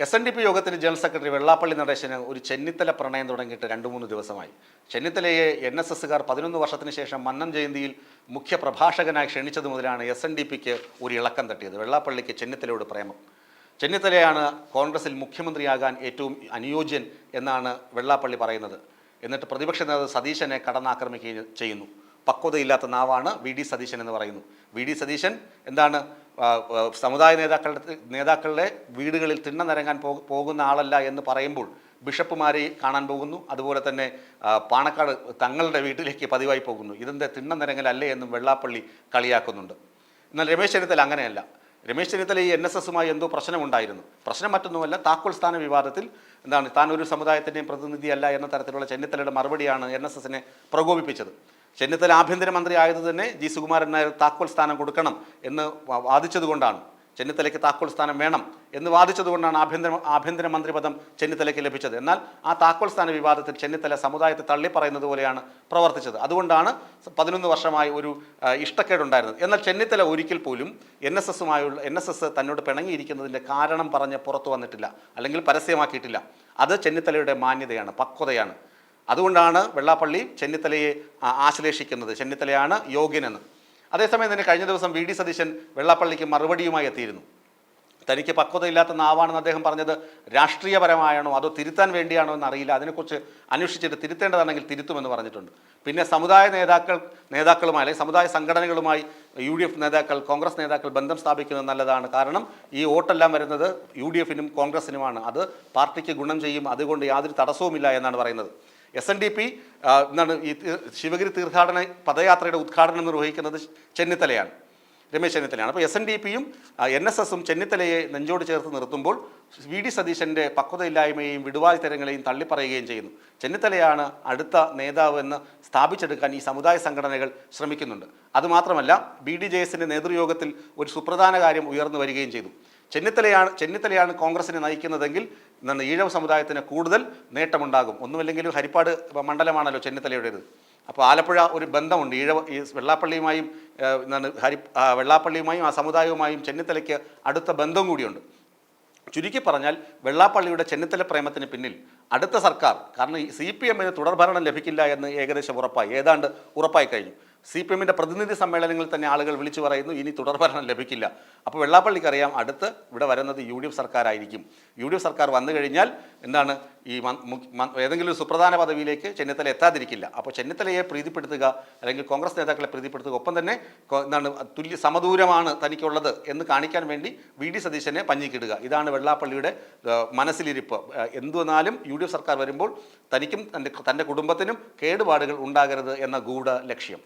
SNDP യോഗത്തിന് general secretary Vellappally Natesan ഒരു ചെന്നിത്തല പ്രണയം തുടങ്ങിയിട്ട് 2-3 ദിവസമായി. ചെന്നിത്തലയെ NSSകാർ 11 വർഷത്തിന് ശേഷം മന്നം ജയന്തിയിൽ മുഖ്യ പ്രഭാഷകനായി ക്ഷണിച്ചത് മുതലാണ് SNDPക്ക് ഒരു ഇളക്കം തട്ടിയത്. വെള്ളാപ്പള്ളിക്ക് ചെന്നിത്തലയോട് പ്രേമം. ചെന്നിത്തലയാണ് കോൺഗ്രസിൽ മുഖ്യമന്ത്രിയാകാൻ ഏറ്റവും അനുയോജ്യൻ എന്നാണ് വെള്ളാപ്പള്ളി പറയുന്നത്. എന്നിട്ട് പ്രതിപക്ഷ നേതാവ് സതീശനെ കടന്നാക്രമിക്കുകയും ചെയ്യുന്നു. പക്വതയില്ലാത്ത നാവാണ് VD സതീശൻ എന്ന് പറയുന്നു. VD സതീശൻ എന്താണ് സമുദായ നേതാക്കളുടെ വീടുകളിൽ തിണ്ണ നിരങ്ങാൻ പോകുന്ന ആളല്ല എന്ന് പറയുമ്പോൾ ബിഷപ്പുമാരെ കാണാൻ പോകുന്നു. അതുപോലെ തന്നെ പാണക്കാട് തങ്ങളുടെ വീട്ടിലേക്ക് പതിവായി പോകുന്നു. ഇതെന്താ തിണ്ണ നിരങ്ങലല്ലേ എന്നും വെള്ളാപ്പള്ളി കളിയാക്കുന്നുണ്ട്. എന്നാൽ രമേശ് ചെന്നിത്തല അങ്ങനെയല്ല. രമേശ് ചെന്നിത്തല ഈ NSSുമായി എന്തോ പ്രശ്നമുണ്ടായിരുന്നു. പ്രശ്നം മറ്റൊന്നുമല്ല, താക്കോൽ സ്ഥാന വിവാദത്തിൽ എന്താണ് താൻ ഒരു സമുദായത്തിൻ്റെയും പ്രതിനിധിയല്ല എന്ന തരത്തിലുള്ള ചെന്നിത്തലയുടെ മറുപടിയാണ് NSSനെ പ്രകോപിപ്പിച്ചത്. ചെന്നിത്തല ആഭ്യന്തരമന്ത്രി ആയത് തന്നെ G. സുകുമാരൻ നായർ താക്കോൽ സ്ഥാനം കൊടുക്കണം എന്ന് വാദിച്ചതുകൊണ്ടാണ്. ചെന്നിത്തലയ്ക്ക് താക്കോൽ സ്ഥാനം വേണം എന്ന് വാദിച്ചതുകൊണ്ടാണ് ആഭ്യന്തരമന്ത്രി പദം ചെന്നിത്തലയ്ക്ക് ലഭിച്ചത്. എന്നാൽ ആ താക്കോൽ സ്ഥാന വിവാദത്തിൽ ചെന്നിത്തല സമുദായത്തെ തള്ളിപ്പറയുന്നത് പോലെയാണ് പ്രവർത്തിച്ചത്. അതുകൊണ്ടാണ് 11 വർഷമായി ഒരു ഇഷ്ടക്കേടുണ്ടായിരുന്നത്. എന്നാൽ ചെന്നിത്തല ഒരിക്കൽ പോലും NSS തന്നോട് പിണങ്ങിയിരിക്കുന്നതിൻ്റെ കാരണം പറഞ്ഞ് പുറത്തു വന്നിട്ടില്ല, അല്ലെങ്കിൽ പരസ്യമാക്കിയിട്ടില്ല. അത് ചെന്നിത്തലയുടെ മാന്യതയാണ്, പക്വതയാണ്. അതുകൊണ്ടാണ് വെള്ളാപ്പള്ളി ചെന്നിത്തലയെ ആശ്ലേഷിക്കുന്നത്, ചെന്നിത്തലയാണ് യോഗ്യനെന്ന്. അതേസമയം തന്നെ കഴിഞ്ഞ ദിവസം VD സതീശൻ വെള്ളാപ്പള്ളിക്ക് മറുപടിയുമായി എത്തിയിരുന്നു. തനിക്ക് പക്വതയില്ലാത്ത നാവാണെന്ന് അദ്ദേഹം പറഞ്ഞത് രാഷ്ട്രീയപരമായാണോ അതോ തിരുത്താൻ വേണ്ടിയാണോ എന്നറിയില്ല. അതിനെക്കുറിച്ച് അന്വേഷിച്ചിട്ട് തിരുത്തേണ്ടതാണെങ്കിൽ തിരുത്തുമെന്ന് പറഞ്ഞിട്ടുണ്ട്. പിന്നെ സമുദായ നേതാക്കളുമായി അല്ലെങ്കിൽ സമുദായ സംഘടനകളുമായി UDF നേതാക്കൾ, കോൺഗ്രസ് നേതാക്കൾ ബന്ധം സ്ഥാപിക്കുന്നത് നല്ലതാണ്. കാരണം ഈ വോട്ടെല്ലാം വരുന്നത് UDFനും കോൺഗ്രസിനുമാണ്. അത് പാർട്ടിക്ക് ഗുണം ചെയ്യും. അതുകൊണ്ട് യാതൊരു തടസ്സവുമില്ല എന്നാണ് പറയുന്നത്. SNDP എന്താണ് ഈ ശിവഗിരി തീർത്ഥാടന പദയാത്രയുടെ ഉദ്ഘാടനം നിർവഹിക്കുന്നത് ചെന്നിത്തലയാണ്, രമേശ് ചെന്നിത്തലയാണ്. അപ്പോൾ SNDPയും NSSും ചെന്നിത്തലയെ നെഞ്ചോട് ചേർത്ത് നിർത്തുമ്പോൾ VD സതീശൻ്റെ പക്വതയില്ലായ്മയെയും വിടുവായുത്തരങ്ങളെയും തള്ളിപ്പറയുകയും ചെയ്യുന്നു. ചെന്നിത്തലയാണ് അടുത്ത നേതാവ് എന്ന് സ്ഥാപിച്ചെടുക്കാൻ ഈ സമുദായ സംഘടനകൾ ശ്രമിക്കുന്നുണ്ട്. അതുമാത്രമല്ല, BDJSൻ്റെ നേതൃയോഗത്തിൽ ഒരു സുപ്രധാന കാര്യം ഉയർന്നു വരികയും ചെയ്തു. ചെന്നിത്തലയാണ് കോൺഗ്രസിനെ നയിക്കുന്നതെങ്കിൽ ഈഴവ സമുദായത്തിന് കൂടുതൽ നേട്ടമുണ്ടാകും. ഒന്നുമില്ലെങ്കിലും ഹരിപ്പാട് മണ്ഡലമാണല്ലോ ചെന്നിത്തലയുടേത്. അപ്പോൾ ആലപ്പുഴ ഒരു ബന്ധമുണ്ട് ഈ വെള്ളാപ്പള്ളിയുമായും ആ സമുദായവുമായും ചെന്നിത്തലയ്ക്ക് അടുത്ത ബന്ധം കൂടിയുണ്ട്. ചുരുക്കി പറഞ്ഞാൽ വെള്ളാപ്പള്ളിയുടെ ചെന്നിത്തല പ്രേമത്തിന് പിന്നിൽ അടുത്ത സർക്കാർ, കാരണം CPMന് തുടർഭരണം ലഭിക്കില്ല എന്ന് ഏകദേശം ഏതാണ്ട് ഉറപ്പായി കഴിഞ്ഞു. CPMൻ്റെ പ്രതിനിധി സമ്മേളനങ്ങളിൽ തന്നെ ആളുകൾ വിളിച്ചു പറയുന്നു ഇനി തുടർഭരണം ലഭിക്കില്ല. അപ്പോൾ വെള്ളാപ്പള്ളിക്കറിയാം അടുത്ത് ഇവിടെ വരുന്നത് UDF സർക്കാരായിരിക്കും. UDF സർക്കാർ വന്നു കഴിഞ്ഞാൽ എന്താണ് ഈ ഏതെങ്കിലും സുപ്രധാന പദവിയിലേക്ക് ചെന്നിത്തല എത്താതിരിക്കില്ല. അപ്പോൾ ചെന്നിത്തലയെ പ്രീതിപ്പെടുത്തുക അല്ലെങ്കിൽ കോൺഗ്രസ് നേതാക്കളെ പ്രീതിപ്പെടുത്തുക, ഒപ്പം തന്നെ സമദൂരമാണ് തനിക്കുള്ളത് എന്ന് കാണിക്കാൻ വേണ്ടി VD സതീശനെ പഞ്ഞിക്കിടുക. ഇതാണ് വെള്ളാപ്പള്ളിയുടെ മനസ്സിലിരിപ്പ്. എന്തുവന്നാലും UDF സർക്കാർ വരുമ്പോൾ തനിക്കും തൻ്റെ കുടുംബത്തിനും കേടുപാടുകൾ ഉണ്ടാകരുത് എന്ന ഗൂഢ ലക്ഷ്യം.